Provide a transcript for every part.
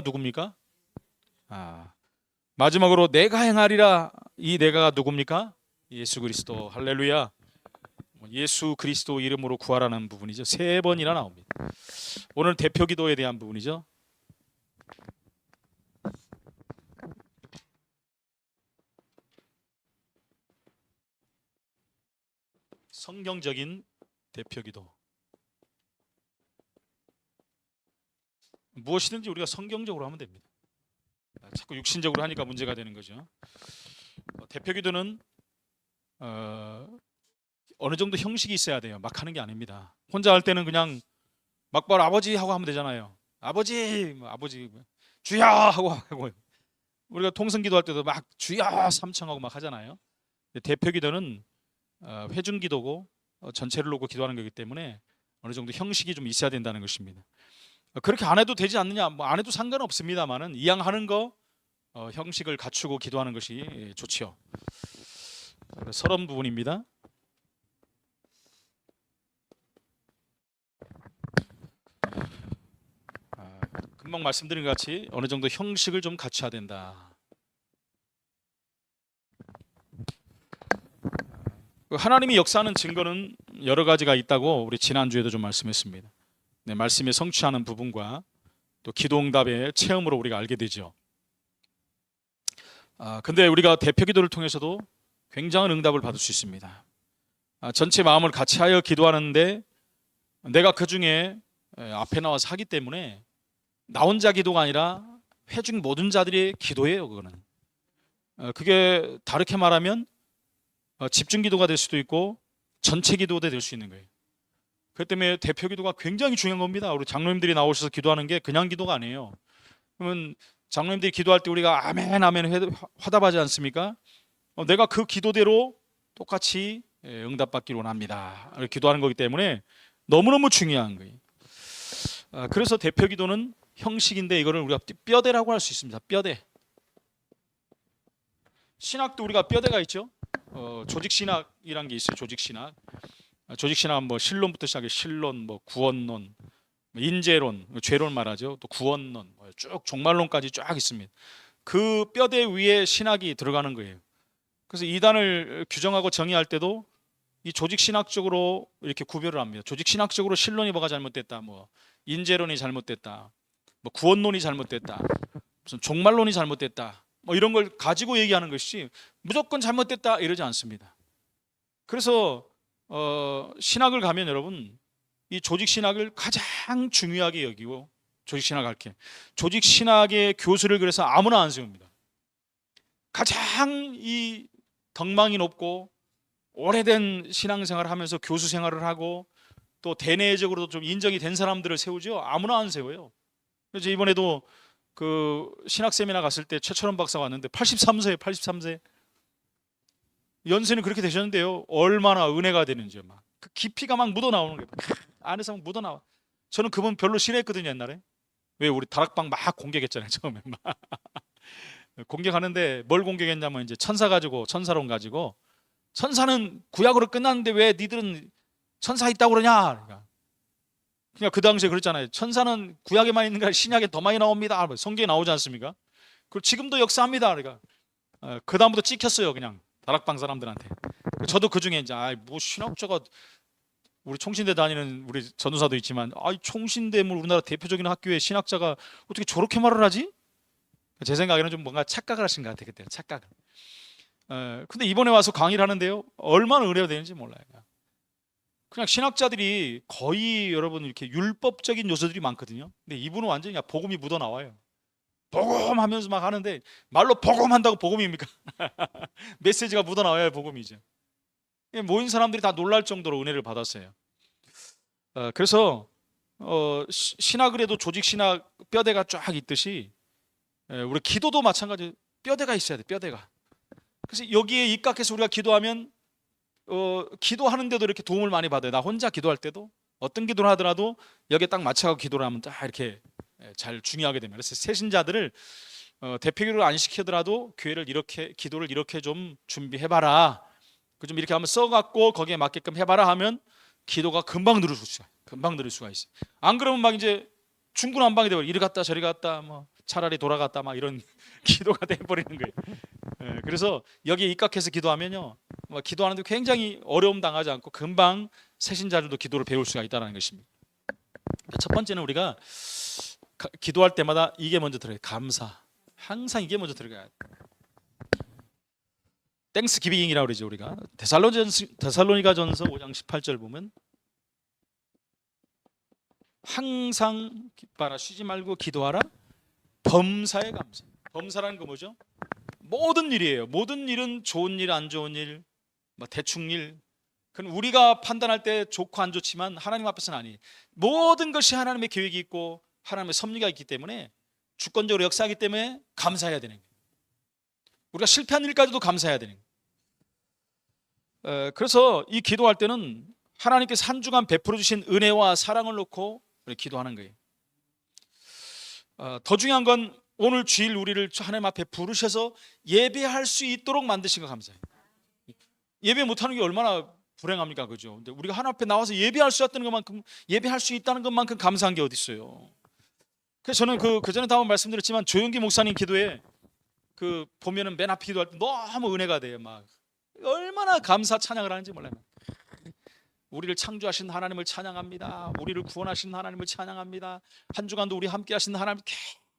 누굽니까? 마지막으로 내가 행하리라. 이 내가가 누굽니까? 예수 그리스도. 할렐루야. 예수 그리스도 이름으로 구하라는 부분이죠. 3번이나 나옵니다. 오늘 대표 기도에 대한 부분이죠. 성경적인 대표 기도. 무엇이든지 우리가 성경적으로 하면 됩니다. 자꾸 육신적으로 하니까 문제가 되는 거죠. 대표 기도는 어느 정도 형식이 있어야 돼요. 막 하는 게 아닙니다. 혼자 할 때는 그냥 막바로 아버지 하고 하면 되잖아요. 아버지, 아버지, 주야 하고 우리가 통성 기도할 때도 막 주야 삼창하고 막 하잖아요. 대표 기도는 회중 기도고 전체를 놓고 기도하는 거기 때문에 어느 정도 형식이 좀 있어야 된다는 것입니다. 그렇게 안 해도 되지 않느냐? 뭐 안 해도 상관없습니다만은 이왕 하는 거 형식을 갖추고 기도하는 것이 좋지요. 서론 부분입니다. 금방 말씀드린 것 같이 어느 정도 형식을 좀 갖춰야 된다. 하나님이 역사하는 증거는 여러 가지가 있다고 우리 지난주에도 좀 말씀했습니다. 네, 말씀에 성취하는 부분과 또 기도응답의 체험으로 우리가 알게 되죠. 근데 우리가 대표 기도를 통해서도 굉장한 응답을 받을 수 있습니다. 전체 마음을 같이 하여 기도하는데 내가 그 중에 앞에 나와서 하기 때문에 나 혼자 기도가 아니라 회중 모든 자들의 기도예요. 그거는 그게 다르게 말하면 집중 기도가 될 수도 있고 전체 기도가 될 수 있는 거예요. 그렇기 때문에 대표 기도가 굉장히 중요한 겁니다. 우리 장로님들이 나오셔서 기도하는 게 그냥 기도가 아니에요. 그러면 장로님들이 기도할 때 우리가 아멘 아멘 화답하지 않습니까? 내가 그 기도대로 똑같이 응답받기를 원합니다. 기도하는 거기 때문에 너무너무 중요한 거예요. 그래서 대표 기도는 형식인데 이거를 우리가 뼈대라고 할 수 있습니다. 뼈대. 신학도 우리가 뼈대가 있죠. 조직 신학이란 게 있어요. 조직 신학. 조직 신학은 뭐 신론부터 시작해 신론, 뭐 구원론, 인재론, 죄론 말하죠. 또 구원론, 쭉 종말론까지 쫙 있습니다. 그 뼈대 위에 신학이 들어가는 거예요. 그래서 이단을 규정하고 정의할 때도 이 조직 신학적으로 이렇게 구별을 합니다. 조직 신학적으로 신론이 뭐가 잘못됐다, 뭐 인재론이 잘못됐다, 뭐 구원론이 잘못됐다, 무슨 종말론이 잘못됐다, 뭐 이런 걸 가지고 얘기하는 것이지 무조건 잘못됐다 이러지 않습니다. 그래서 신학을 가면 여러분 이 조직 신학을 가장 중요하게 여기고 조직 신학 할게. 조직 신학의 교수를 그래서 아무나 안 세웁니다. 가장 이 덕망이 높고 오래된 신앙생활을 하면서 교수 생활을 하고 또 대내적으로도 좀 인정이 된 사람들을 세우죠. 아무나 안 세워요. 그래서 이번에도 그 신학 세미나 갔을 때 최철원 박사가 왔는데 83세에 83세 연세는 그렇게 되셨는데요. 얼마나 은혜가 되는지 막 그 깊이가 막 묻어 나오는 거예요. 안에서 막 묻어 나와. 저는 그분 별로 싫어했거든요 옛날에. 왜 우리 다락방 막 공격했잖아요 처음에 막 공격하는데 뭘 공격했냐면 이제 천사 가지고 천사론 가지고 천사는 구약으로 끝났는데 왜 니들은 천사 있다고 그러냐? 그러니까 그냥 그 당시에 그랬잖아요. 천사는 구약에만 있는 게 아니라 신약에 더 많이 나옵니다. 성경에 나오지 않습니까? 그리고 지금도 역사합니다. 그러니까 그 다음부터 찍혔어요 그냥 다락방 사람들한테. 저도 그 중에 이제 뭐 신학자가 우리 총신대 다니는 우리 전도사도 있지만 총신대 뭐 우리나라 대표적인 학교의 신학자가 어떻게 저렇게 말을 하지? 제 생각에는 좀 뭔가 착각을 하신 것 같아요 그때 착각을. 근데 이번에 와서 강의를 하는데요 얼마나 은혜가 되는지 몰라요. 그냥 신학자들이 거의 여러분 이렇게 율법적인 요소들이 많거든요. 근데 이분은 완전히 그냥 복음이 묻어 나와요. 복음하면서 막 하는데 말로 복음한다고 복음입니까? 메시지가 묻어 나와야 복음이죠. 모인 사람들이 다 놀랄 정도로 은혜를 받았어요. 그래서 신학을 해도 조직 신학 뼈대가 쫙 있듯이 우리 기도도 마찬가지 뼈대가 있어야 돼. 뼈대가. 그래서 여기에 입각해서 우리가 기도하면 기도하는데도 이렇게 도움을 많이 받아요. 나 혼자 기도할 때도 어떤 기도를 하더라도 여기에 딱 맞춰서 기도를 하면 딱 이렇게 잘 중요하게 됩니다. 그래서 새신자들을 대표기도를 안 시키더라도 교회를 이렇게 기도를 이렇게 좀 준비해봐라. 좀 이렇게 한번 써갖고 거기에 맞게끔 해봐라 하면 기도가 금방 늘을 수가 있어요. 안 그러면 막 이제 중구난방이 되고 이리 갔다 저리 갔다 뭐 차라리 돌아갔다 막 이런 기도가 돼버리는 거예요. 그래서 여기에 입각해서 기도하면요, 기도하는데 굉장히 어려움 당하지 않고 금방 새신자들도 기도를 배울 수가 있다는 것입니다. 첫 번째는 우리가 기도할 때마다 이게 먼저 들어가요. 감사. 항상 이게 먼저 들어가야 돼요. 땡스 기빙이라고 그러죠. 우리가 데살로니가전서 5장 18절 보면 항상 기뻐하라, 쉬지 말고 기도하라, 범사에 감사. 범사라는 거 뭐죠? 모든 일이에요. 모든 일은 좋은 일, 안 좋은 일, 대충 일, 그건 우리가 판단할 때 좋고 안 좋지만 하나님 앞에서는 아니에요. 모든 것이 하나님의 계획이 있고 하나님의 섭리가 있기 때문에, 주권적으로 역사하기 때문에 감사해야 되는 거예요. 우리가 실패한 일까지도 감사해야 되는 거예요. 그래서 이 기도할 때는 하나님께서 한 주간 베풀어 주신 은혜와 사랑을 놓고 기도하는 거예요. 더 중요한 건 오늘 주일 우리를 하나님 앞에 부르셔서 예배할 수 있도록 만드신 거 감사해요. 예배 못하는 게 얼마나 불행합니까, 그죠? 근데 우리가 하나님 앞에 나와서 예배할 수 있다는 것만큼, 예배할 수 있다는 것만큼 감사한 게 어디 있어요? 그래서 저는 그 전에 다 한번 말씀드렸지만 조용기 목사님 기도에 보면은 맨 앞에 기도할 때 너무 은혜가 돼요. 막 얼마나 감사 찬양을 하는지 몰라요. 우리를 창조하신 하나님을 찬양합니다. 우리를 구원하신 하나님을 찬양합니다. 한 주간도 우리 함께 하신 하나님,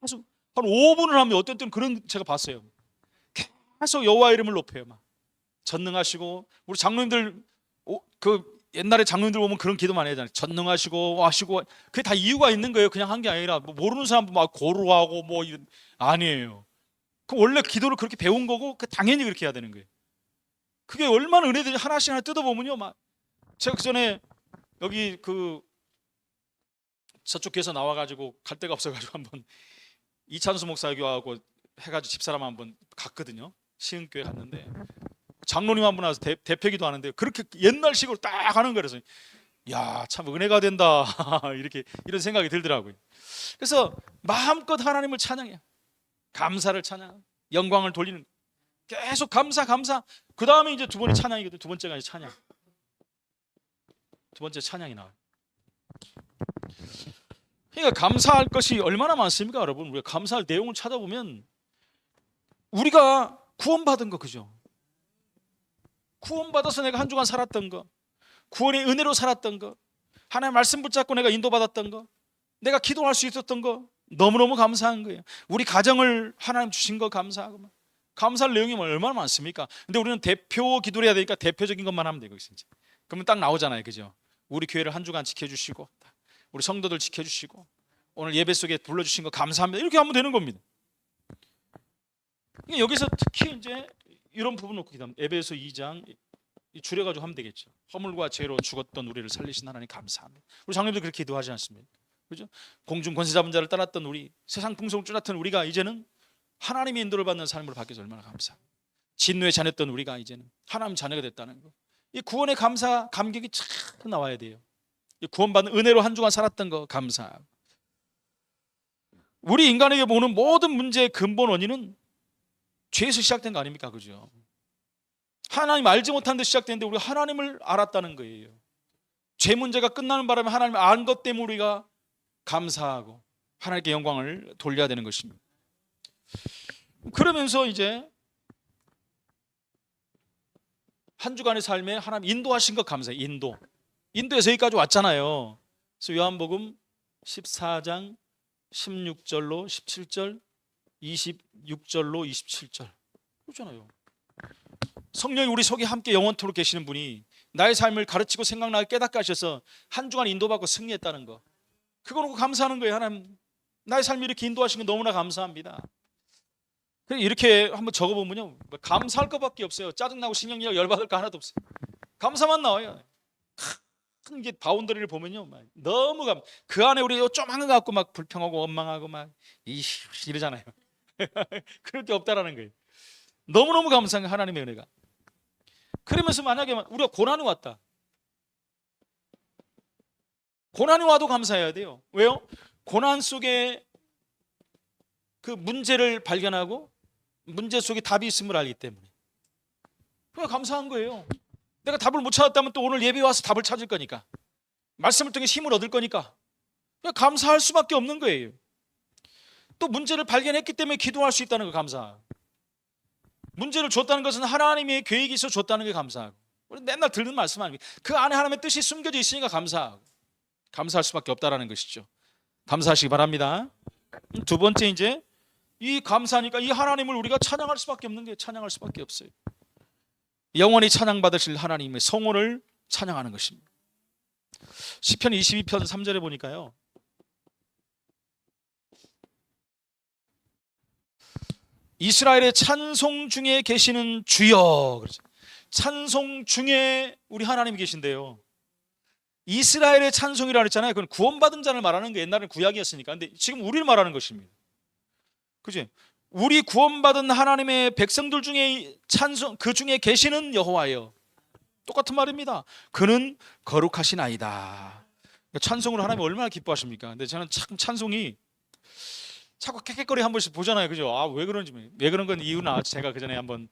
계속 한 5분을 하면 어떤 때는 그런 제가 봤어요. 계속 여호와 이름을 높여요. 막 전능하시고, 우리 장로님들 옛날에 장로님들 보면 그런 기도 많이 하잖아요. 전능하시고 하시고, 그게 다 이유가 있는 거예요. 그냥 한 게 아니라 모르는 사람도 막 고루하고 이런, 아니에요. 그 원래 기도를 그렇게 배운 거고 당연히 그렇게 해야 되는 거예요. 그게 얼마나 은혜들이 하나씩 하나 뜯어보면요, 막 제가 그 전에 여기 저쪽 교회에서 나와가지고 갈 데가 없어가지고 한번 이찬수 목사 교하고 해가지고 집사람 한번 갔거든요. 시흥교회 갔는데 장로님 한 분 와서 대표기도 하는데 그렇게 옛날식으로 딱 하는 거라서, 야, 참 은혜가 된다 이런 생각이 들더라고요. 그래서 마음껏 하나님을 찬양해요. 감사를 찬양, 영광을 돌리는, 계속 감사. 그 다음에 이제 두 번이 찬양이거든요. 두 번째가 이제 찬양. 두 번째 찬양이 나와요. 그러니까 감사할 것이 얼마나 많습니까, 여러분? 우리가 감사할 내용을 찾아보면 우리가 구원받은 거, 그죠? 구원받아서 내가 한 주간 살았던 거, 구원의 은혜로 살았던 거, 하나님의 말씀 붙잡고 내가 인도받았던 거, 내가 기도할 수 있었던 거, 너무너무 감사한 거예요. 우리 가정을 하나님 주신 거 감사하고, 감사할 내용이 얼마나 많습니까? 근데 우리는 대표 기도를 해야 되니까 대표적인 것만 하면 돼요. 그러면 딱 나오잖아요, 그죠? 우리 교회를 한 주간 지켜주시고, 우리 성도들 지켜주시고, 오늘 예배 속에 불러주신 거 감사합니다, 이렇게 하면 되는 겁니다. 여기서 특히 이제 이런 부분 놓고 기도합니다. 에베소 2장 줄여가지고 하면 되겠죠. 허물과 죄로 죽었던 우리를 살리신 하나님 감사합니다. 우리 장로님도 그렇게 기도하지 않습니까? 그죠? 공중 권세 잡은 자를 따랐던 우리, 세상 풍속을 쫓았던 우리가 이제는 하나님의 인도를 받는 삶으로 바뀌어서 얼마나 감사합니다. 진노에 자녔던 우리가 이제는 하나님 자녀가 됐다는 거, 이 구원의 감사, 감격이 참 나와야 돼요. 이 구원받는 은혜로 한 주간 살았던 거 감사하고, 우리 인간에게 보는 모든 문제의 근본 원인은 죄에서 시작된 거 아닙니까? 그죠? 하나님 알지 못한 데 시작됐는데 우리가 하나님을 알았다는 거예요. 죄 문제가 끝나는 바람에 하나님을 안 것 때문에 우리가 감사하고 하나님께 영광을 돌려야 되는 것입니다. 그러면서 이제 한 주간의 삶에 하나님 인도하신 것 감사해요. 인도에서 여기까지 왔잖아요. 그래서 요한복음 14장 16절로 17절, 26절로 27절 그렇잖아요. 성령이 우리 속에 함께 영원토록 계시는 분이 나의 삶을 가르치고 생각나게 깨닫게 하셔서 한 주간 인도받고 승리했다는 거, 그거 놓고 감사하는 거예요. 하나님, 나의 삶을 이렇게 인도하신 거 너무나 감사합니다. 이렇게 한번 적어보면요, 감사할 것밖에 없어요. 짜증나고 신경질나고 열받을 거 하나도 없어요. 감사만 나와요. 큰 게 바운더리를 보면요, 너무 그 안에 우리 좀 하는 거 갖고 막 불평하고 원망하고 막 이러잖아요. 그럴 게 없다라는 거예요. 너무너무 감사한 게 하나님의 은혜가. 그러면서 만약에 우리가 고난이 왔다, 고난이 와도 감사해야 돼요. 왜요? 고난 속에 그 문제를 발견하고 문제 속에 답이 있음을 알기 때문에 그냥 감사한 거예요. 내가 답을 못 찾았다면 또 오늘 예배 와서 답을 찾을 거니까, 말씀을 통해 힘을 얻을 거니까 그냥 감사할 수밖에 없는 거예요. 또 문제를 발견했기 때문에 기도할 수 있다는 거 감사하고, 문제를 줬다는 것은 하나님의 계획이 있어 줬다는 게 감사하고, 우리 맨날 듣는 말씀 아닙니까? 그 안에 하나님의 뜻이 숨겨져 있으니까 감사하고, 감사할 수밖에 없다라는 것이죠. 감사하시기 바랍니다. 두 번째, 이제 이 감사하니까 이 하나님을 우리가 찬양할 수밖에 없는 게, 찬양할 수밖에 없어요. 영원히 찬양받으실 하나님의 성호를 찬양하는 것입니다. 시편 22편 3절에 보니까요, 이스라엘의 찬송 중에 계시는 주여, 그렇죠. 찬송 중에 우리 하나님이 계신데요. 이스라엘의 찬송이라고 했잖아요. 그건 구원받은 자를 말하는 게, 옛날에는 구약이었으니까. 근데 지금 우리를 말하는 것입니다. 그죠? 우리 구원받은 하나님의 백성들 중에 찬송, 그 중에 계시는 여호와여. 똑같은 말입니다. 그는 거룩하시나이다. 찬송으로 하나님 얼마나 기뻐하십니까? 근데 저는 참 찬송이 자꾸 캐캐거리 한 번씩 보잖아요. 그죠? 아, 왜 그런지, 왜 그런 건 이유는 제가 그 전에 한번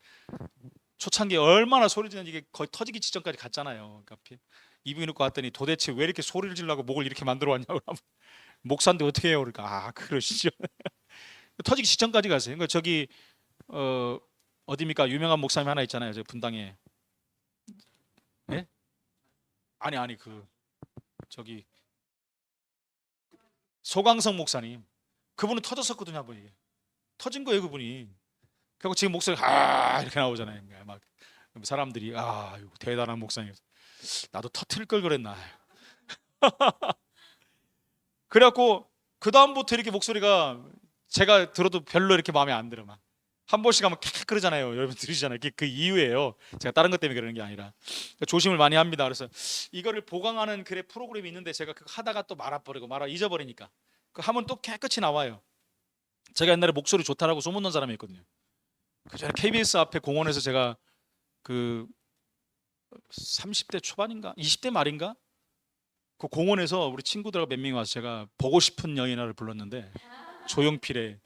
초창기에 얼마나 소리 지르는지 이게 거의 터지기 직전까지 갔잖아요. 그러니까 이분이 놓고 왔더니 도대체 왜 이렇게 소리를 지르려고 목을 이렇게 만들어 왔냐고. 목사인데 어떻게 해요? 그러니까 그러시죠. 터지기 직전까지 갔어요. 그러니까 저기 어디입니까? 유명한 목사님 하나 있잖아요. 저 분당에. 네? 아니 저기 소강성 목사님. 그분은 터졌었거든요. 한번 이게. 터진 거예요, 그분이. 그리고 지금 목소리가 이렇게 나오잖아요. 막 사람들이 이거 대단한 목사님. 나도 터트릴 걸 그랬나. 그래갖고 그 다음부터 이렇게 목소리가 제가 들어도 별로 이렇게 마음에 안 들어. 막 한 번씩 하면 캬캬 그러잖아요. 여러분 들으시잖아요. 그 이유예요. 제가 다른 것 때문에 그러는 게 아니라 조심을 많이 합니다. 그래서 이거를 보강하는 그래 프로그램이 있는데 제가 그거 하다가 또 말아버리고 잊어버리니까 그 하면 또 깨끗이 나와요. 제가 옛날에 목소리 좋다라고 소문난 사람이 있거든요. 그 전에 KBS 앞에 공원에서 제가 그 30대 초반인가 20대 말인가 그 공원에서 우리 친구들하고 몇 명이 와서 제가 보고 싶은 여인아를 불렀는데, 조용필의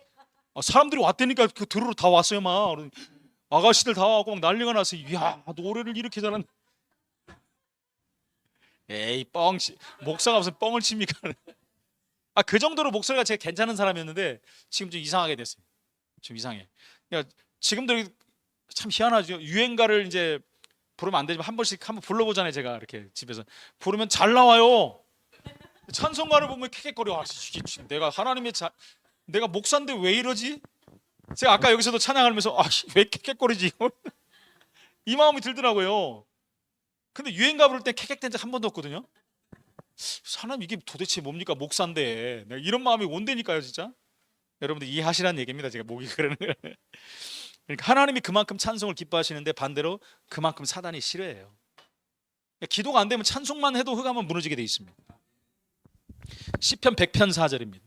사람들이 왔다니까 그 들으러 다 왔어요. 막 아가씨들 다 와고 막 난리가 났어요. 이야, 노래를 이렇게 잘하는. 에이, 목사가 무슨 뻥을 칩니까? 그 정도로 목소리가 제가 괜찮은 사람이었는데 지금 좀 이상하게 됐어요. 좀 이상해. 그러니까 지금도 참 희한하죠. 유행가를 이제 부르면 안 되지만 한 번씩 한번 불러보잖아요. 제가 이렇게 집에서 부르면 잘 나와요. 찬송가를 보면 캐캐거려. 내가 내가 목사인데 왜 이러지? 제가 아까 여기서도 찬양하면서 왜 캐캐거리지? 이 마음이 들더라고요. 근데 유행가 부를 때 캐캐댄 적 한 번도 없거든요. 사람 이게 도대체 뭡니까? 목사인데 내가 이런 마음이 온다니까요, 진짜. 여러분들 이해하시라는 얘기입니다. 제가 목이 그러는 거예요. 그러니까 하나님이 그만큼 찬송을 기뻐하시는데 반대로 그만큼 사단이 싫어해요. 기도가 안 되면 찬송만 해도 흑암은 무너지게 돼 있습니다. 시편 100편 4절입니다.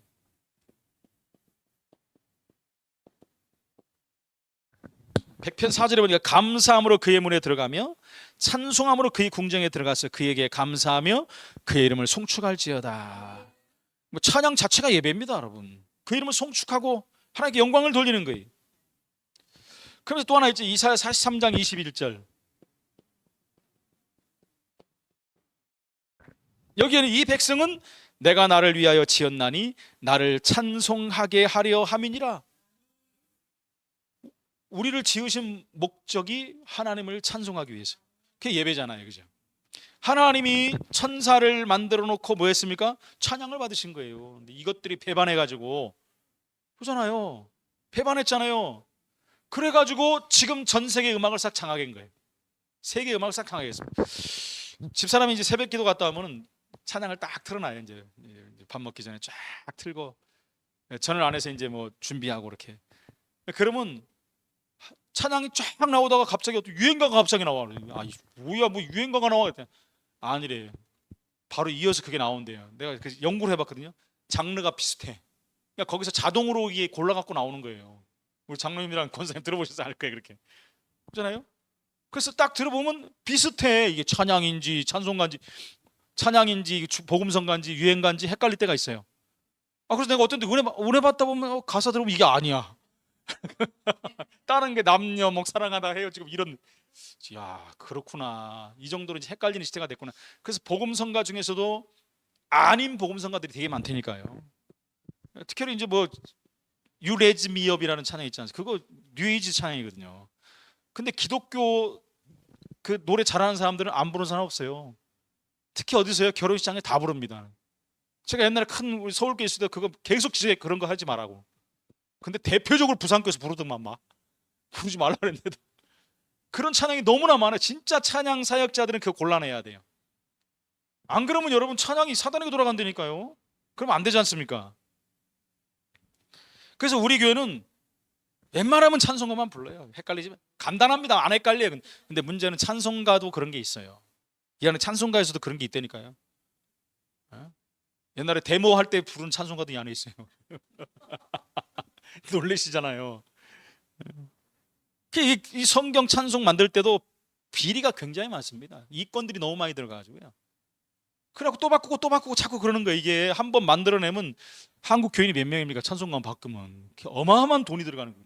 백편 4절에 보니까 감사함으로 그의 문에 들어가며 찬송함으로 그의 궁정에 들어가서 그에게 감사하며 그의 이름을 송축할지어다. 찬양 자체가 예배입니다, 여러분. 그 이름을 송축하고 하나님께 영광을 돌리는 거예요. 그러면서 또 하나 있죠. 이사야 43장 21절. 여기에는 이 백성은 내가 나를 위하여 지었나니 나를 찬송하게 하려 함이니라. 우리를 지으신 목적이 하나님을 찬송하기 위해서. 그게 예배잖아요, 그죠? 하나님이 천사를 만들어 놓고 뭐 했습니까? 찬양을 받으신 거예요. 근데 이것들이 배반해가지고, 그러잖아요. 배반했잖아요. 그래가지고 지금 전 세계 음악을 싹 장악한 거예요. 세계 음악을 싹 장악했습니다. 집사람이 이제 새벽 기도 갔다 오면은 찬양을 딱 틀어놔요. 이제 밥 먹기 전에 쫙 틀고 전을 안에서 이제 뭐 준비하고 이렇게. 그러면 찬양이 쫙 나오다가 갑자기 어떤 유행가가 갑자기 나와. 뭐야, 뭐 유행가가 나와? 아니래요. 바로 이어서 그게 나온대요. 내가 연구를 해봤거든요. 장르가 비슷해. 그러니까 거기서 자동으로 이게 골라갖고 나오는 거예요. 우리 장로님이랑 권사님 들어보셔서 알 거예요, 그렇게. 그렇잖아요? 그래서 딱 들어보면 비슷해. 이게 찬양인지 찬송가인지, 찬양인지 복음성가인지 유행가인지 헷갈릴 때가 있어요. 그래서 내가 어떤 때 은혜 받다 보면 가사 들어보면 이게 아니야. 다른 게 남녀 뭐 사랑하다 해요. 지금 이런, 그렇구나. 이 정도로 이제 헷갈리는 시대가 됐구나. 그래서 복음성가 중에서도 아닌 복음성가들이 되게 많다니까요. 특히 이제 뭐 You Raise Me Up이라는 찬양 있지 않습니까? 그거 뉴에이지 찬양이거든요. 근데 기독교 그 노래 잘하는 사람들은 안 부르는 사람 없어요. 특히 어디서요? 결혼식장에 다 부릅니다. 제가 옛날에 큰 우리 서울교회 있을 때 그거 계속 지적해, 그런 거 하지 말라고. 근데 대표적으로 부산교회에서 부르더만 막 부르지 말라 그랬는데도 그런 찬양이 너무나 많아요. 진짜 찬양 사역자들은 그거 골라내야 돼요. 안 그러면 여러분 찬양이 사단에게 돌아간다니까요. 그러면 안 되지 않습니까? 그래서 우리 교회는 웬만하면 찬송가만 불러요. 헷갈리지만 간단합니다. 안 헷갈려요. 근데 문제는 찬송가도 그런 게 있어요. 이 안에 찬송가에서도 그런 게 있다니까요. 옛날에 데모 할 때 부른 찬송가도 이 안에 있어요. 놀라시잖아요. 이 성경 찬송 만들 때도 비리가 굉장히 많습니다. 이권들이 너무 많이 들어가가지고요. 그래갖고 또 바꾸고 또 바꾸고 자꾸 그러는 거예요. 이게 한번 만들어내면 한국 교인이 몇 명입니까? 찬송가만 바꾸면 어마어마한 돈이 들어가는 거예요.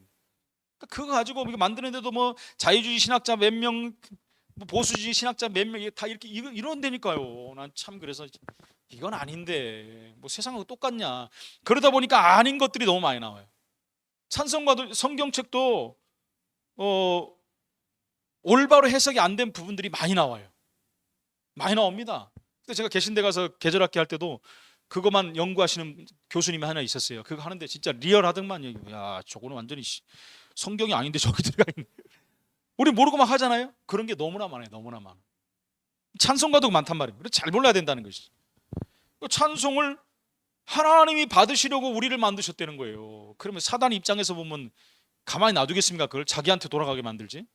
그거 가지고 만드는데도 뭐 자유주의 신학자 몇 명, 뭐 보수주의 신학자 몇 명 다 이렇게 이런다니까요. 난 참 그래서 이건 아닌데 뭐 세상하고 똑같냐. 그러다 보니까 아닌 것들이 너무 많이 나와요. 찬송가도 성경책도 올바로 해석이 안 된 부분들이 많이 나와요. 많이 나옵니다. 근데 제가 계신데 가서 계절학기 할 때도 그것만 연구하시는 교수님이 하나 있었어요. 그거 하는데 진짜 리얼하더만. 야, 저거는 완전히 성경이 아닌데 저기 들어가 있네. 우리 모르고 막 하잖아요. 그런 게 너무나 많아요. 너무나 많아. 찬송가도 많단 말이에요. 그래서 잘 몰라야 된다는 것이죠. 찬송을 하나님이 받으시려고 우리를 만드셨다는 거예요. 그러면 사단 입장에서 보면 가만히 놔두겠습니까? 그걸 자기한테 돌아가게 만들지.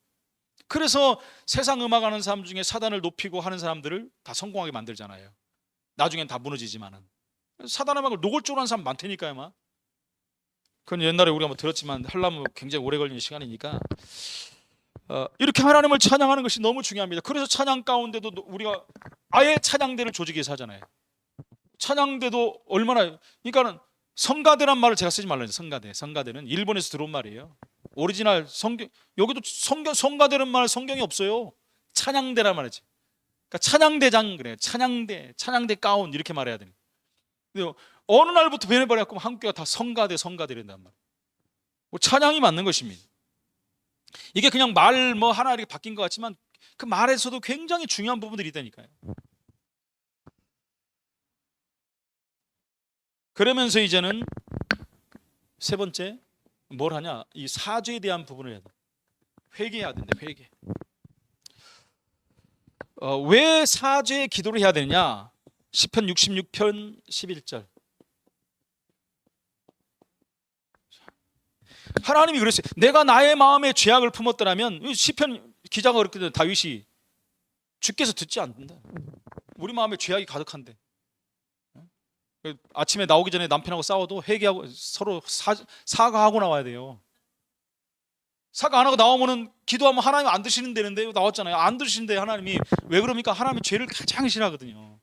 그래서 세상 음악하는 사람 중에 사단을 높이고 하는 사람들을 다 성공하게 만들잖아요. 나중엔 다 무너지지만은. 사단 음악을 노골적으로 하는 사람 많다니까요. 막. 그건 옛날에 우리가 뭐 들었지만 하려면 굉장히 오래 걸리는 시간이니까 이렇게 하나님을 찬양하는 것이 너무 중요합니다. 그래서 찬양 가운데도 우리가 아예 찬양대를 조직해서 하잖아요. 찬양대도 얼마나, 그러니까는 성가대란 말을 제가 쓰지 말라요. 성가대는 일본에서 들어온 말이에요. 오리지널 성경, 여기도 성가대는 말 성경이 없어요. 찬양대란 말이지. 그러니까 찬양대장 그래요. 찬양대 가운 이렇게 말해야 되는. 근데 어느 날부터 변해버려갖고 한국교회가 다 성가대란단 말이에요. 찬양이 맞는 것입니다. 이게 그냥 말 뭐 하나 이렇게 바뀐 것 같지만 그 말에서도 굉장히 중요한 부분들이 있다니까요. 그러면서 이제는 세 번째 뭘 하냐? 이 사죄에 대한 부분을 해야 돼. 회개해야 된다. 회개. 왜 사죄의 기도를 해야 되느냐? 시편 66편 11절. 하나님이 그랬어요. 내가 나의 마음에 죄악을 품었더라면, 시편 기자가 그랬거든요. 다윗이 주께서 듣지 않는다. 우리 마음에 죄악이 가득한데. 아침에 나오기 전에 남편하고 싸워도 회개하고 서로 사과하고 나와야 돼요. 사과 안 하고 나오면은 기도하면 하나님 안 드시는데는데 나왔잖아요. 안 드시는데 하나님이 왜 그럽니까? 하나님이 죄를 가장 싫어하거든요.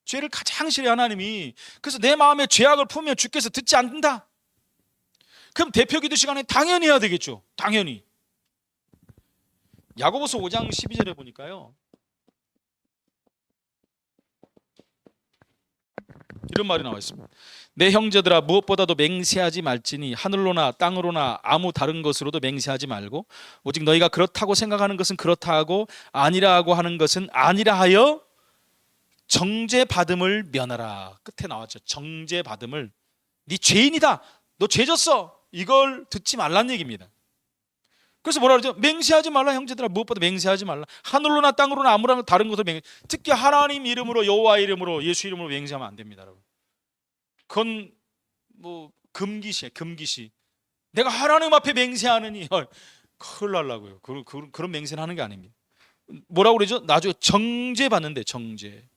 죄를 가장 싫어해 하나님이. 그래서 내 마음에 죄악을 품으면 주께서 듣지 않는다. 그럼 대표 기도 시간에 당연히 해야 되겠죠. 당연히. 야고보서 5장 12절에 보니까요. 이런 말이 나와 있습니다. 내 형제들아 무엇보다도 맹세하지 말지니 하늘로나 땅으로나 아무 다른 것으로도 맹세하지 말고 오직 너희가 그렇다고 생각하는 것은 그렇다 하고 아니라 하고 하는 것은 아니라 하여 정죄받음을 면하라. 끝에 나왔죠. 정죄받음을. 네 죄인이다. 너 죄졌어. 이걸 듣지 말란 얘기입니다. 그래서 뭐라 그러죠? 맹세하지 말라. 형제들아 무엇보다 맹세하지 말라. 하늘로나 땅으로나 아무나 다른 것으로 특히 하나님 이름으로 여호와 이름으로 예수 이름으로 맹세하면 안 됩니다. 여러분. 그건 뭐 금기시에 금기시. 내가 하나님 앞에 맹세하느니 큰일 날라고요. 그런 맹세는 하는 게 아닙니다. 뭐라고 그러죠? 나중에 정죄 받는데 정죄.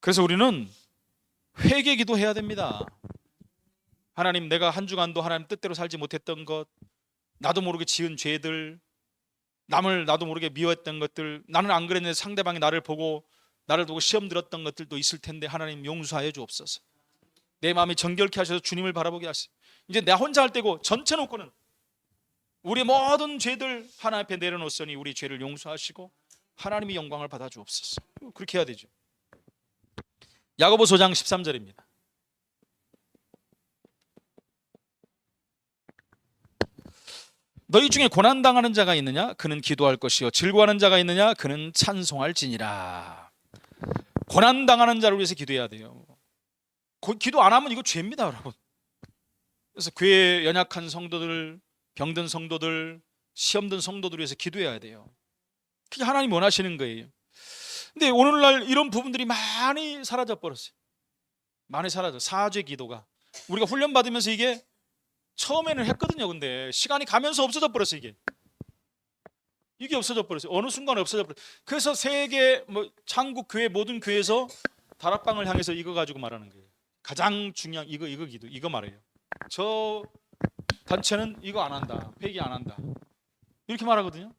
그래서 우리는 회개 기도해야 됩니다. 하나님, 내가 한 주간도 하나님 뜻대로 살지 못했던 것, 나도 모르게 지은 죄들, 남을 나도 모르게 미워했던 것들, 나는 안 그랬는데 상대방이 나를 보고 시험 들었던 것들도 있을 텐데 하나님 용서하여 주옵소서. 내 마음이 정결케 하셔서 주님을 바라보게 하시고, 이제 내가 혼자 할 때고 전체 놓고는 우리 모든 죄들 하나님 앞에 내려놓으니 우리 죄를 용서하시고 하나님이 영광을 받아 주옵소서. 그렇게 해야 되죠. 야고보서 5장 13절입니다. 너희 중에 고난당하는 자가 있느냐? 그는 기도할 것이요 즐거워하는 자가 있느냐? 그는 찬송할지니라. 고난당하는 자를 위해서 기도해야 돼요. 기도 안 하면 이거 죄입니다, 여러분. 그래서 교회 연약한 성도들, 병든 성도들, 시험 든 성도들 위해서 기도해야 돼요. 그게 하나님 원하시는 거예요. 근데 오늘날 이런 부분들이 많이 사라져 버렸어요. 많이 사라져. 사죄 기도가 우리가 훈련 받으면서 이게 처음에는 했거든요. 근데 시간이 가면서 없어져 버렸어요. 이게 없어져 버렸어요. 어느 순간 없어져 버렸어요. 그래서 세계 한국 교회 모든 교회에서 다락방을 향해서 이거 가지고 말하는 거예요. 가장 중요한 이거 기도 이거 말해요. 저 단체는 이거 안 한다. 회개 안 한다. 이렇게 말하거든요.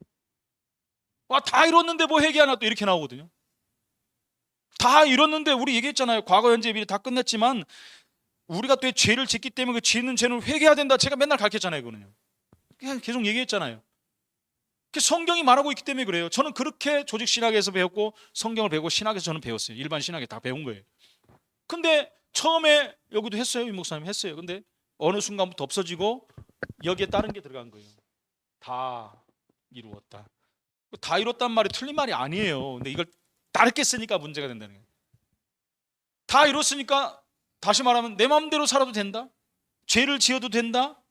와, 다 이뤘는데 뭐 회개 하나 또 이렇게 나오거든요. 다 이뤘는데 우리 얘기했잖아요. 과거 현재 미래 다 끝냈지만 우리가 또 죄를 짓기 때문에 그 짓는 죄는 회개해야 된다. 제가 맨날 가르쳤잖아요. 그거는요. 그냥 계속 얘기했잖아요. 성경이 말하고 있기 때문에 그래요. 저는 그렇게 조직 신학에서 배웠고 성경을 배우고 신학에서 저는 배웠어요. 일반 신학에 다 배운 거예요. 근데 처음에 여기도 했어요. 이 목사님 했어요. 근데 어느 순간부터 없어지고 여기에 다른 게 들어간 거예요. 다 이루었다. 다 이뤘단 말이 틀린 말이 아니에요. 근데 이걸 다르게 쓰니까 문제가 된다는 거예요. 다 이뤘으니까 다시 말하면 내 마음대로 살아도 된다. 죄를 지어도 된다.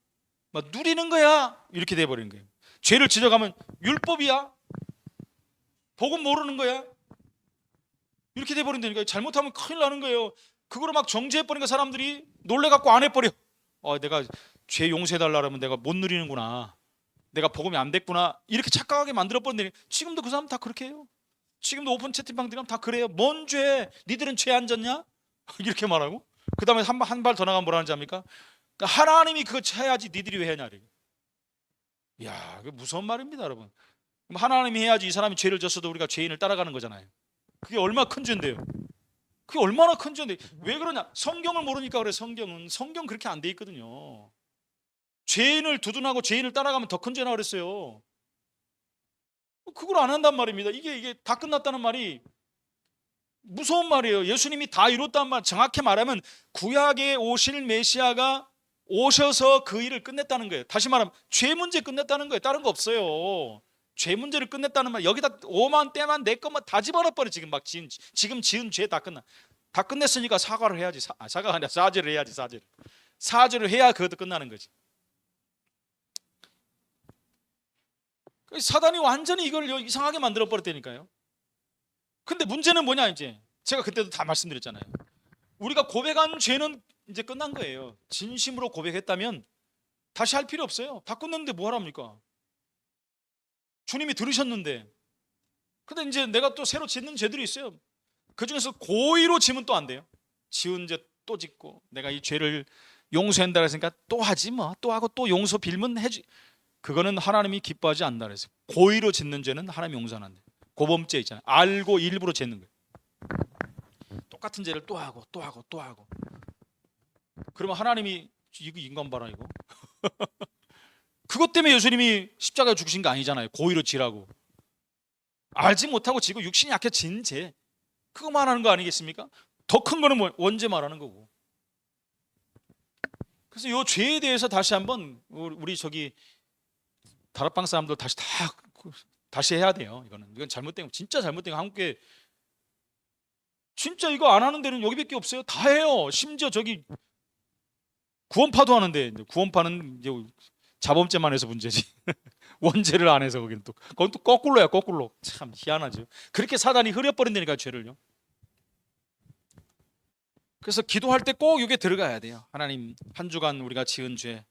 막 누리는 거야. 이렇게 돼버리는 거예요. 죄를 지어가면 율법이야. 복음 모르는 거야. 이렇게 돼버린다니까요. 잘못하면 큰일 나는 거예요. 그거를 막 정죄해버리니까 사람들이 놀래갖고 안 해버려. 내가 죄 용서해달라 그러면 내가 못 누리는구나. 내가 복음이 안 됐구나. 이렇게 착각하게 만들어버린다니. 지금도 그 사람 다 그렇게 해요. 지금도 오픈 채팅방 들어가면 다 그래요. 뭔 죄? 니들은 죄 안 졌냐? 이렇게 말하고 그 다음에 한 발 더 나가면 뭐라 하는지 압니까? 그러니까 하나님이 그거 해야지 니들이 왜 하냐. 이야, 그 무서운 말입니다, 여러분. 그럼 하나님이 해야지 이 사람이 죄를 졌어도 우리가 죄인을 따라가는 거잖아요. 그게 얼마나 큰 죄인데요. 그게 얼마나 큰 죄인데 왜 그러냐? 성경을 모르니까 그래. 성경 그렇게 안 돼 있거든요. 죄인을 두둔하고 죄인을 따라가면 더 큰 죄나 그랬어요. 그걸 안 한단 말입니다. 이게 다 끝났다는 말이 무서운 말이에요. 예수님이 다 이뤘단 말. 정확히 말하면 구약에 오실 메시아가 오셔서 그 일을 끝냈다는 거예요. 다시 말하면 죄 문제 끝냈다는 거예요. 다른 거 없어요. 죄 문제를 끝냈다는 말. 여기다 오만 때만 내 것만 다 집어넣어버려. 지금 지은 죄 다 끝냈으니까 사과를 해야지. 사과가 아니라 사죄를 해야지. 사죄를 해야 그것도 끝나는 거지. 사단이 완전히 이걸 이상하게 만들어 버렸다니까요. 근데 문제는 뭐냐? 이제 제가 그때도 다 말씀드렸잖아요. 우리가 고백한 죄는 이제 끝난 거예요. 진심으로 고백했다면 다시 할 필요 없어요. 바꿨는데 뭐 하랍니까? 주님이 들으셨는데. 근데 이제 내가 또 새로 짓는 죄들이 있어요. 그 중에서 고의로 지면 또 안 돼요. 지은 죄 또 짓고 내가 이 죄를 용서한다 그랬으니까 또 하지 뭐. 또 하고 또 용서 빌면 해지. 그거는 하나님이 기뻐하지 않는다 그랬어요. 고의로 짓는 죄는 하나님 용서 안 한대. 고범죄 있잖아요. 알고 일부러 짓는 거예요. 똑같은 죄를 또 하고 또 하고 또 하고. 그러면 하나님이 이거 인간 봐라 이거. 그것 때문에 예수님이 십자가에 죽으신 거 아니잖아요. 고의로 지라고. 알지 못하고 지고 육신이 약해 진 죄. 그거 말하는 거 아니겠습니까? 더 큰 거는 원죄 말하는 거고. 그래서 이 죄에 대해서 다시 한번 우리 다락방 사람들 다시 해야 돼요. 이건 잘못된 거, 진짜 잘못된 거. 한국에 진짜 이거 안 하는 데는 여기밖에 없어요. 다 해요. 심지어 구원파도 하는데 구원파는 이제 자범죄만 해서 문제지. 원죄를 안 해서 그건 또 거꾸로야. 거꾸로. 참 희한하죠. 그렇게 사단이 흐려버린다니까 죄를요. 그래서 기도할 때 꼭 이게 들어가야 돼요. 하나님, 한 주간 우리가 지은 죄,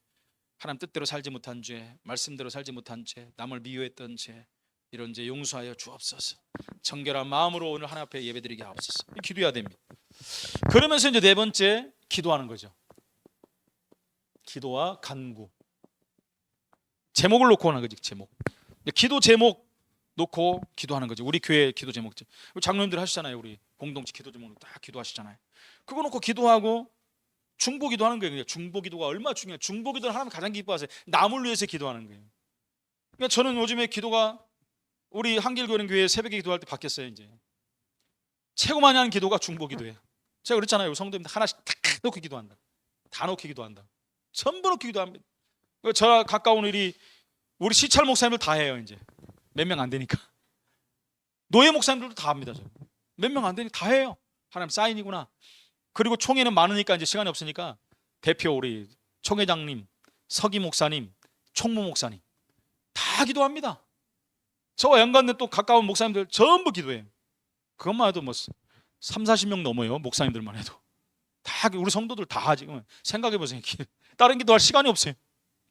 하나님 뜻대로 살지 못한 죄, 말씀대로 살지 못한 죄, 남을 미워했던 죄, 이런 죄 용서하여 주옵소서. 정결한 마음으로 오늘 하나님 앞에 예배드리게 하옵소서. 기도해야 됩니다. 그러면서 이제 네 번째 기도하는 거죠. 기도와 간구. 제목을 놓고 하는 거지. 제목. 기도 제목 놓고 기도하는 거죠. 우리 교회 기도 제목. 장로님들 하시잖아요. 우리 공동체 기도 제목 딱 기도하시잖아요. 그거 놓고 기도하고 중보 기도하는 거예요. 중보 기도가 얼마나 중요해요. 중보 기도는 하나님 가장 기뻐하세요. 남을 위해서 기도하는 거예요. 그러니까 저는 요즘에 기도가 우리 한길교회는 새벽에 기도할 때 바뀌었어요. 이제 최고 많이 하는 기도가 중보 기도예요. 제가 그랬잖아요. 성도님들 하나씩 다 놓고 기도한다. 다 놓고 기도한다. 전부 놓고 기도합니다. 저 가까운 우리 우리 시찰 목사님들 다 해요. 이제 몇 명 안 되니까. 노예 목사님들도 다 합니다. 몇 명 안 되니까 다 해요. 하나님 사인이구나. 그리고 총회는 많으니까 이제 시간이 없으니까 대표 우리 총회장님, 서기 목사님, 총무 목사님 다 기도합니다. 저와 연관된 또 가까운 목사님들 전부 기도해요. 그것만 해도 뭐 3, 40명 넘어요. 목사님들만 해도. 다 우리 성도들 다 지금 생각해 보세요. 다른 기도할 시간이 없어요.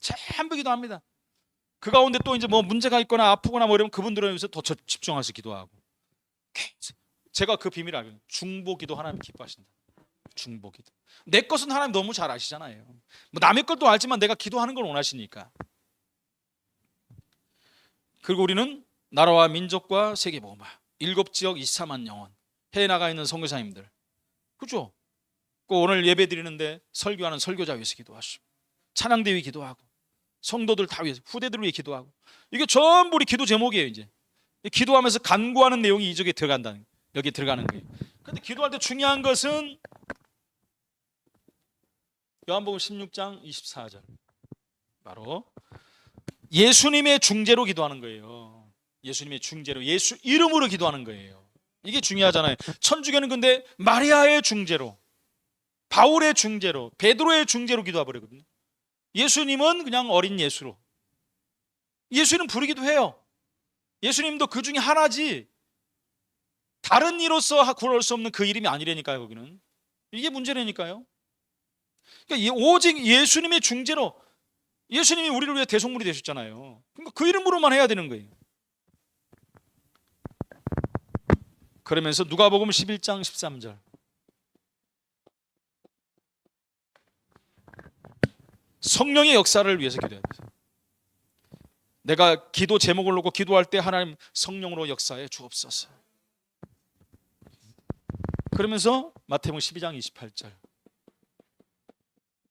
전부 기도합니다. 그 가운데 또 이제 뭐 문제가 있거나 아프거나 뭐 이러면 그분들을 위해서 더 집중해서 기도하고. 제가 그 비밀을 알거든요. 중보기도 하나님 기뻐하신다. 중보기도. 내 것은 하나님 너무 잘 아시잖아요. 뭐 남의 것도 알지만 내가 기도하는 걸 원하시니까. 그리고 우리는 나라와 민족과 세계복음화 7지역 24만 영혼 해외 나가 있는 선교사님들, 그죠? 꼭 오늘 예배 드리는데 설교하는 설교자 위해서 기도하시고, 찬양대 위해 기도하고, 성도들 다 위해서, 후대들 위해 기도하고, 이게 전부 우리 기도 제목이에요. 이제 기도하면서 간구하는 내용이 이 쪽에 들어간다는, 여기 들어가는 거예요. 근데 기도할 때 중요한 것은 요한복음 16장 24절, 바로 예수님의 중재로 기도하는 거예요. 예수님의 중재로, 예수 이름으로 기도하는 거예요. 이게 중요하잖아요. 천주교는 근데 마리아의 중재로, 바울의 중재로, 베드로의 중재로 기도해 버리거든요. 예수님은 그냥 어린 예수로. 예수님 부르기도 해요. 예수님도 그 중에 하나지 다른 이로서 구할 수 없는 그 이름이 아니라니까요. 거기는 이게 문제라니까요. 그러니까 오직 예수님의 중재로, 예수님이 우리를 위해 대속물이 되셨잖아요. 그러니까 그 이름으로만 해야 되는 거예요. 그러면서 누가복음 11장 13절, 성령의 역사를 위해서 기도해야 돼요. 내가 기도 제목을 놓고 기도할 때 하나님 성령으로 역사해 주옵소서. 그러면서 마태복음 12장 28절,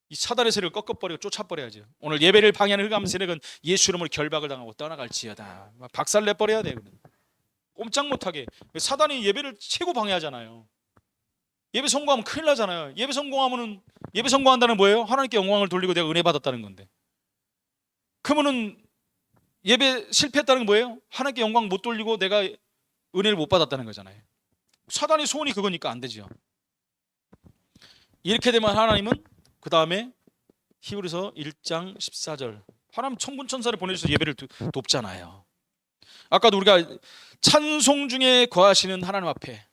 이 사단의 세력을 꺾어버리고 쫓아버려야죠. 오늘 예배를 방해하는 흑암 세력은 예수 이름으로 결박을 당하고 떠나갈지어다. 박살 내버려야 돼요. 꼼짝 못하게. 사단이 예배를 최고 방해하잖아요. 예배 성공하면 큰일 나잖아요. 예배 성공한다는 뭐예요? 하나님께 영광을 돌리고 내가 은혜 받았다는 건데. 그러면은 예배 실패했다는 건 뭐예요? 하나님께 영광 못 돌리고 내가 은혜를 못 받았다는 거잖아요. 사단의 소원이 그거니까 안 되죠. 이렇게 되면 하나님은 그 다음에 히브리서 1장 14절, 하나님 천군 천사를 보내주셔서 예배를 돕잖아요. 아까도 우리가 찬송 중에 거하시는 하나님 앞에,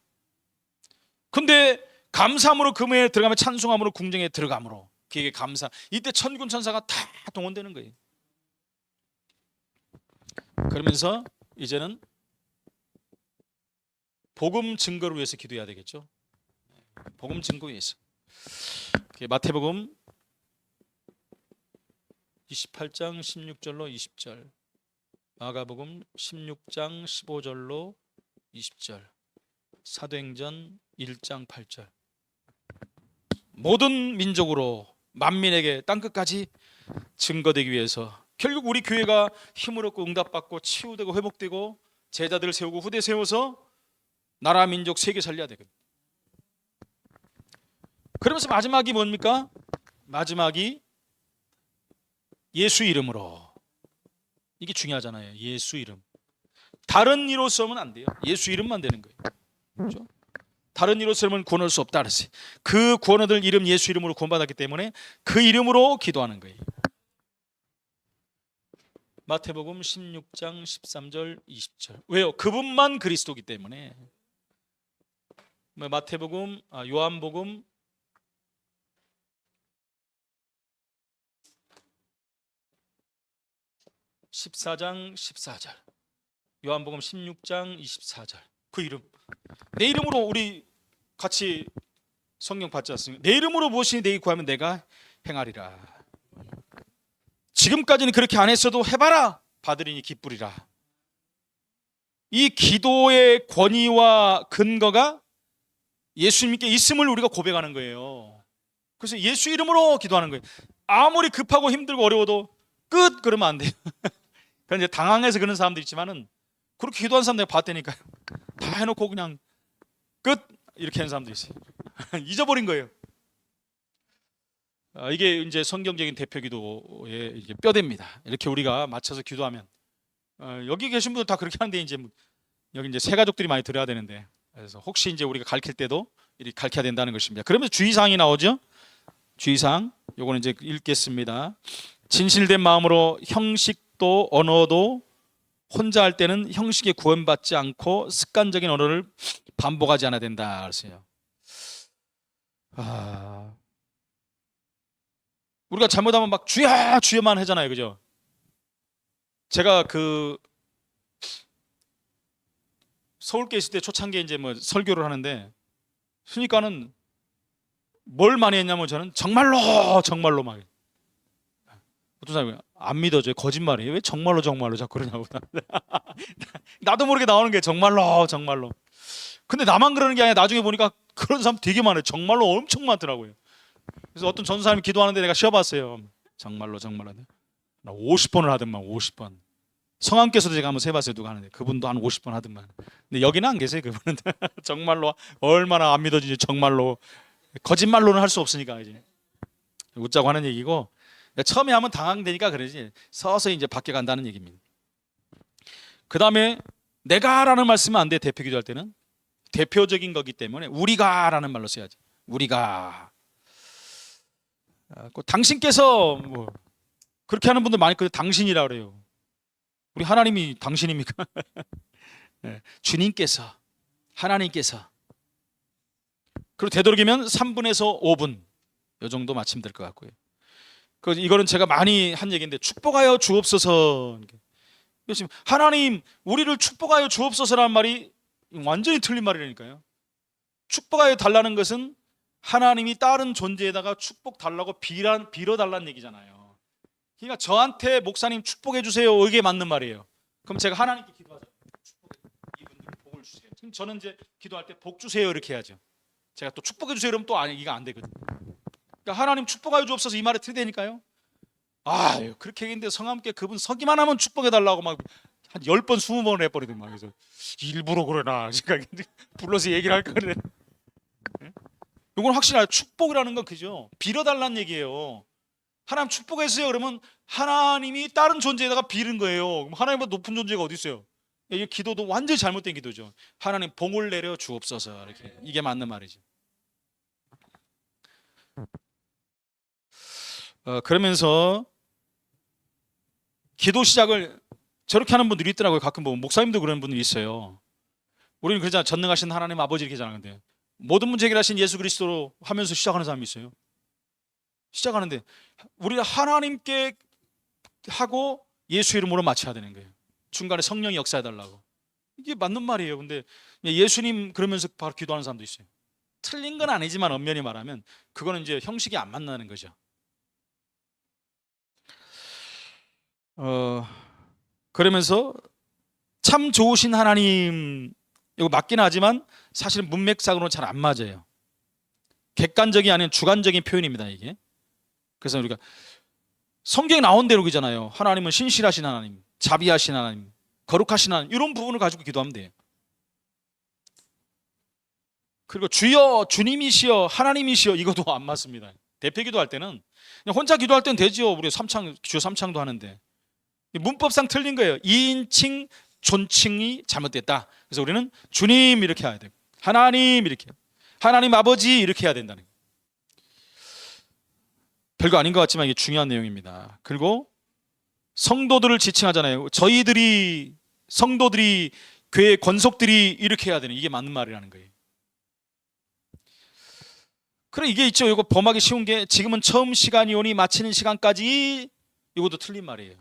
근데 감사함으로 금에 들어가면 찬송함으로 궁정에 들어가므로 그에게 감사, 이때 천군 천사가 다 동원되는 거예요. 그러면서 이제는 복음 증거를 위해서 기도해야 되겠죠. 복음 증거 위해서. 마태복음 28장 16절로 20절, 마가복음 16장 15절로 20절, 사도행전 1장 8절. 모든 민족으로 만민에게 땅끝까지 증거되기 위해서 결국 우리 교회가 힘을 얻고 응답받고 치유되고 회복되고 제자들을 세우고 후대 세워서 나라 민족 세계 살려야 되거든요. 그러면서 마지막이 뭡니까? 마지막이 예수 이름으로. 이게 중요하잖아요. 예수 이름. 다른 이로 쓰면 안 돼요. 예수 이름만 되는 거예요. 그렇죠? 다른 이로 쓰면 구원할 수 없다 그랬어요. 그 구원 얻을 이름 예수 이름으로 구원받았기 때문에 그 이름으로 기도하는 거예요. 마태복음 16장 13절 20절. 왜요? 그분만 그리스도기 때문에. 요한복음 14장 14절, 요한복음 16장 24절. 그 이름, 내 이름으로 우리 같이 성경 받지 않습니까? 내 이름으로 무엇이니 내게 구하면 내가 행하리라. 지금까지는 그렇게 안 했어도 해봐라, 받으리니 기쁘리라. 이 기도의 권위와 근거가 예수님께 있음을 우리가 고백하는 거예요. 그래서 예수 이름으로 기도하는 거예요. 아무리 급하고 힘들고 어려워도 끝 그러면 안 돼요. 그런데 당황해서 그런 사람들 있지만은 그렇게 기도하는 사람 내가 봤다니까요. 다 해놓고 그냥 끝 이렇게 하는 사람도 있어요. 잊어버린 거예요. 이게 이제 성경적인 대표 기도의 이제 뼈대입니다. 이렇게 우리가 맞춰서 기도하면 여기 계신 분들 다 그렇게 하는데 이제 여기 이제 새 가족들이 많이 들어야 되는데, 그래서 혹시 이제 우리가 가르칠 때도 이렇게 가르쳐야 된다는 것입니다. 그러면서 주의사항이 나오죠. 주의사항 요거는 이제 읽겠습니다. 진실된 마음으로 형식도 언어도 혼자 할 때는 형식에 구원받지 않고 습관적인 언어를 반복하지 않아야 된다 그랬어요. 우리가 잘못하면 막 주야 주여만 하잖아요, 그죠? 제가 그 서울께 있을 때 초창기에 이제 뭐 설교를 하는데, 그러니까는 뭘 많이 했냐면 저는 정말로 막, 어떤 사람이 안 믿어져요. 거짓말이에요. 왜 정말로 자꾸 그러냐고. 나도 모르게 나오는 게 정말로. 근데 나만 그러는 게 아니라 나중에 보니까 그런 사람 되게 많아요. 정말로 엄청 많더라고요. 그래서 어떤 전사님이 기도하는데 내가 쉬어봤어요. 정말로 나 50번을 하더만. 50번. 성함께서도 제가 한번 세봤어요. 누가 하는데 그분도 한 50번 하더만. 근데 여기는 안 계세요. 그분은 정말로 얼마나 안 믿어지지. 정말로 거짓말로는 할 수 없으니까 이제 웃자고 하는 얘기고, 처음에 하면 당황되니까 그러지 서서히 이제 바뀌어 간다는 얘기입니다. 그 다음에 내가라는 말씀은 안 돼. 대표 기도할 때는 대표적인 거기 때문에 우리가라는 말로 써야지. 우리가. 당신께서 뭐 그렇게 하는 분들 많이 있거든요. 당신이라 그래요. 우리 하나님이 당신입니까? 네. 주님께서, 하나님께서. 그리고 되도록이면 3분에서 5분 이 정도 맞추면 될 것 같고요. 이거는 제가 많이 한 얘기인데, 축복하여 주옵소서. 하나님 우리를 축복하여 주옵소서라는 말이 완전히 틀린 말이라니까요. 축복하여 달라는 것은 하나님이 다른 존재에다가 축복 달라고 빌어달라는 얘기잖아요. 그러니까 저한테 목사님 축복해 주세요, 이게 맞는 말이에요. 그럼 제가 하나님께 기도하죠. 이분들 복을 주세요. 그럼 저는 이제 기도할 때 복 주세요 이렇게 해야죠. 제가 또 축복해 주세요 이러면 또 이거 안 되거든요. 그러니까 하나님 축복하여 주옵소서 이 말에 틀리다니까요. 그렇게 했는데 성함께 그분 서기만 하면 축복해 달라고 막 한 10번 20번을 해버리더니 막. 그래서 일부러 그러나 제가 불러서 얘기를 할 거네. 이건 확실히 축복이라는 건 그죠, 빌어달라는 얘기예요. 하나님 축복해 주세요 그러면 하나님이 다른 존재에다가 빌은 거예요. 그럼 하나님보다 높은 존재가 어디 있어요? 이 기도도 완전히 잘못된 기도죠. 하나님 복을 내려 주옵소서, 이렇게. 이게 맞는 말이죠. 그러면서 기도 시작을 저렇게 하는 분들이 있더라고요. 가끔 보면 목사님도 그런 분들이 있어요. 우리는 그러잖아요. 전능하신 하나님 아버지 이렇게 하잖아요. 근데 모든 문제 해결하신 예수 그리스도로 하면서 시작하는 사람이 있어요. 시작하는데 우리가 하나님께 하고 예수 이름으로 마쳐야 되는 거예요. 중간에 성령이 역사해달라고. 이게 맞는 말이에요. 근데 예수님 그러면서 바로 기도하는 사람도 있어요. 틀린 건 아니지만 엄연히 말하면 그거는 이제 형식이 안 맞는 거죠. 그러면서 참 좋으신 하나님, 이거 맞긴 하지만 사실은 문맥상으로는 잘 안 맞아요. 객관적이 아닌 주관적인 표현입니다, 이게. 그래서 우리가 성경에 나온 대로 그잖아요. 하나님은 신실하신 하나님, 자비하신 하나님, 거룩하신 하나님, 이런 부분을 가지고 기도하면 돼요. 그리고 주여, 주님이시여, 하나님이시여, 이것도 안 맞습니다. 대표 기도할 때는 그냥 혼자 기도할 때는 되죠. 우리 주 3창도 하는데 문법상 틀린 거예요. 2인칭 존칭이 잘못됐다. 그래서 우리는 주님 이렇게 해야 되고, 하나님 이렇게, 하나님 아버지 이렇게 해야 된다는 거예요. 별거 아닌 것 같지만 이게 중요한 내용입니다. 그리고 성도들을 지칭하잖아요. 성도들이 교회 권속들이 이렇게 해야 되는, 이게 맞는 말이라는 거예요. 그래, 이게 있죠. 이거 범하기 쉬운 게, 지금은 처음 시간이 오니 마치는 시간까지, 이것도 틀린 말이에요.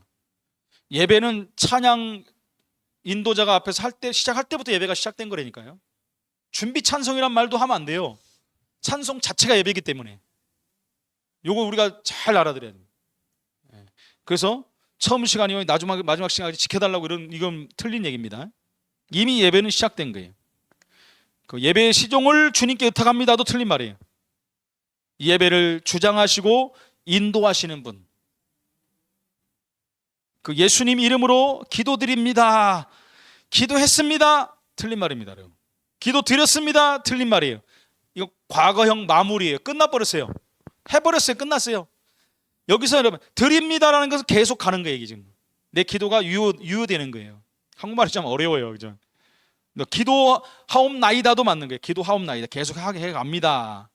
예배는 찬양 인도자가 앞에서 시작할 때부터 예배가 시작된 거라니까요. 준비 찬송이란 말도 하면 안 돼요. 찬송 자체가 예배이기 때문에. 이거 우리가 잘 알아들어야 됩니다. 그래서 처음 시간이 오니 마지막 시간까지 지켜달라고 이건 틀린 얘기입니다. 이미 예배는 시작된 거예요. 그 예배의 시종을 주님께 의탁합니다도 틀린 말이에요. 예배를 주장하시고 인도하시는 분, 그 예수님 이름으로 기도드립니다, 기도했습니다, 틀린 말입니다. 기도드렸습니다, 틀린 말이에요. 이거 과거형 마무리예요. 끝나버렸어요. 해버렸어요. 끝났어요. 여기서 여러분 드립니다라는 것은 계속 가는 거예요. 이게 지금 내 기도가 유효되는 거예요. 한국말이 좀 어려워요. 그죠? 기도하옵나이다도 맞는 거예요. 기도하옵나이다. 계속 하게 해갑니다.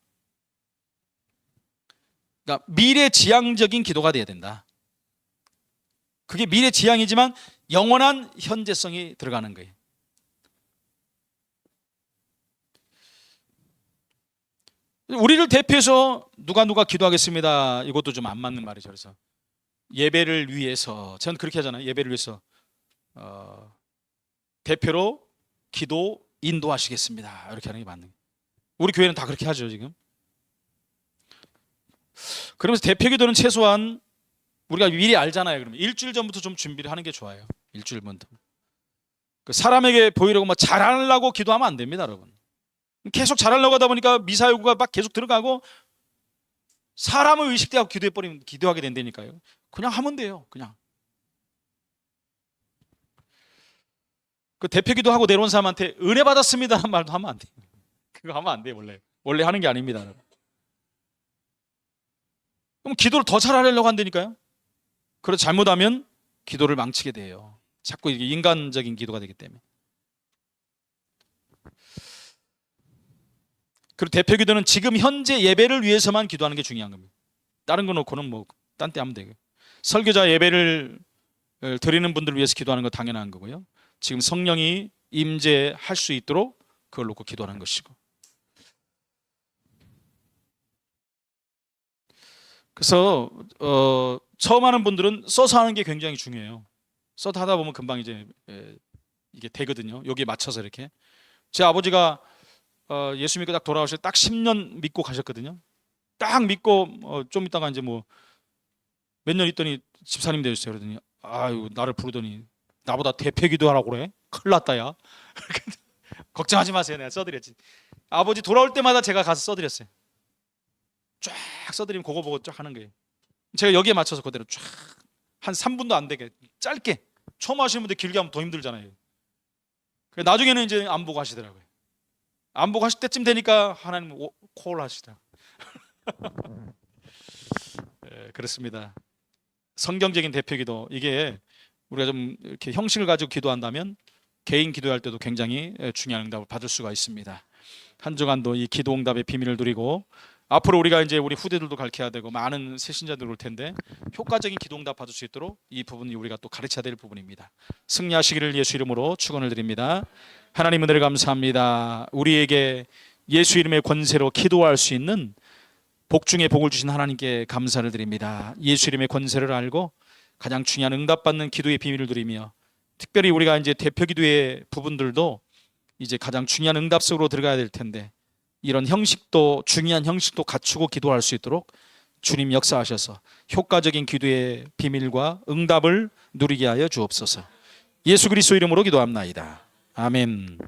그러니까 미래지향적인 기도가 돼야 된다. 그게 미래지향이지만 영원한 현재성이 들어가는 거예요. 우리를 대표해서 누가 기도하겠습니다. 이것도 좀 안 맞는 말이죠. 그래서 예배를 위해서, 저는 그렇게 하잖아요. 예배를 위해서 대표로 기도 인도하시겠습니다. 이렇게 하는 게 맞는 거예요. 우리 교회는 다 그렇게 하죠 지금. 그러면서 대표 기도는 최소한 우리가 미리 알잖아요. 그러면 일주일 전부터 좀 준비를 하는 게 좋아요. 일주일 전부터. 사람에게 보이려고 막 잘하려고 기도하면 안 됩니다, 여러분. 계속 잘하려고 하다 보니까 미사 요구가 막 계속 들어가고 사람을 의식대하고 기도하게 된다니까요. 그냥 하면 돼요. 그냥. 그 대표 기도하고 내려온 사람한테 은혜 받았습니다라는 말도 하면 안 돼요. 그거 하면 안 돼요. 원래 하는 게 아닙니다, 여러분. 그럼 기도를 더 잘하려고 한다니까요. 그래서 잘못하면 기도를 망치게 돼요. 자꾸 이게 인간적인 기도가 되기 때문에. 그리고 대표 기도는 지금 현재 예배를 위해서만 기도하는 게 중요한 겁니다. 다른 거 놓고는 뭐 딴 데 하면 되고요. 설교자 예배를 드리는 분들을 위해서 기도하는 거 당연한 거고요. 지금 성령이 임재할 수 있도록 그걸 놓고 기도하는 것이고. 그래서 처음 하는 분들은 써서 하는 게 굉장히 중요해요. 써서 하다 보면 금방 이제 이게 되거든요. 여기에 맞춰서 이렇게. 제 아버지가 예수 믿고 딱 돌아오실 딱 10년 믿고 가셨거든요. 딱 믿고 좀 있다가 이제 뭐 몇 년 있더니 집사님 되셨어요. 그러더니 아유 나를 부르더니 나보다 대표 기도하라고 그래? 큰일 났다 야. 걱정하지 마세요. 내가 써드렸지. 아버지 돌아올 때마다 제가 가서 써드렸어요. 쫙 써드리면 그거 보고 쫙 하는 거예요. 제가 여기에 맞춰서 그대로 쫙 한 3분도 안 되게 짧게. 처음 하시는 분들 길게 하면 더 힘들잖아요. 나중에는 이제 안 보고 하시더라고요. 안 보고 하실 때쯤 되니까 하나님 콜 하시더라고요. 그렇습니다. 성경적인 대표기도, 이게 우리가 좀 이렇게 형식을 가지고 기도한다면 개인 기도할 때도 굉장히 중요한 응답을 받을 수가 있습니다. 한 주간도 이 기도 응답의 비밀을 누리고, 앞으로 우리가 이제 우리 후대들도 가르쳐야 되고 많은 새신자들 올 텐데 효과적인 기도 응답 받을 수 있도록 이 부분이 우리가 또 가르쳐야 될 부분입니다. 승리하시기를 예수 이름으로 축원을 드립니다. 하나님 은혜를 감사합니다. 우리에게 예수 이름의 권세로 기도할 수 있는 복 중에 복을 주신 하나님께 감사를 드립니다. 예수 이름의 권세를 알고 가장 중요한 응답받는 기도의 비밀을 누리며, 특별히 우리가 이제 대표 기도의 부분들도 이제 가장 중요한 응답 속으로 들어가야 될 텐데, 이런 형식도, 중요한 형식도 갖추고 기도할 수 있도록 주님 역사하셔서 효과적인 기도의 비밀과 응답을 누리게 하여 주옵소서. 예수 그리스도 이름으로 기도합나이다. 아멘.